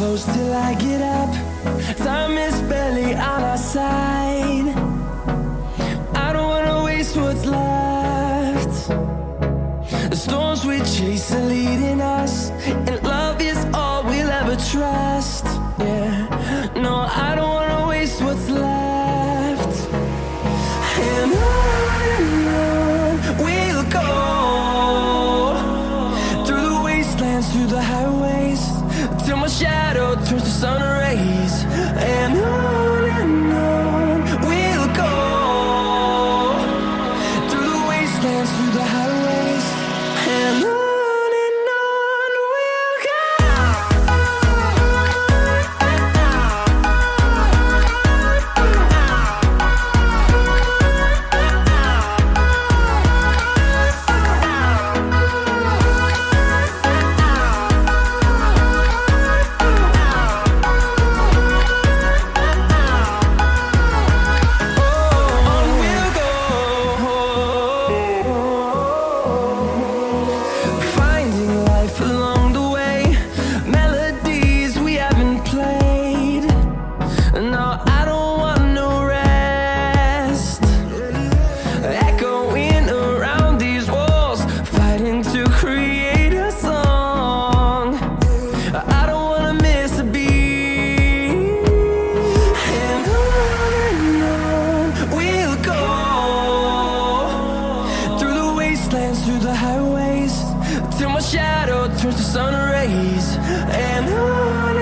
close till I get up. Time is barely on our side. I don't wanna waste what's left. The storms we chase are leading us, and love is all we'll ever trust. Yeah, no, I don't wanna waste what's left. And on we'll go, through the wastelands, through the highways, till my shadow turns to sun rays. And on we'll go, through the wastelands, through the highways, and on we'll go. Finding life along the way, melodies we haven't played. No, I don't want no rest. Echoing around these walls, fighting to create a song. I don't wanna miss a beat. And on we'll go, through the wastelands, through the highways, till my shadow turns to sun rays. And on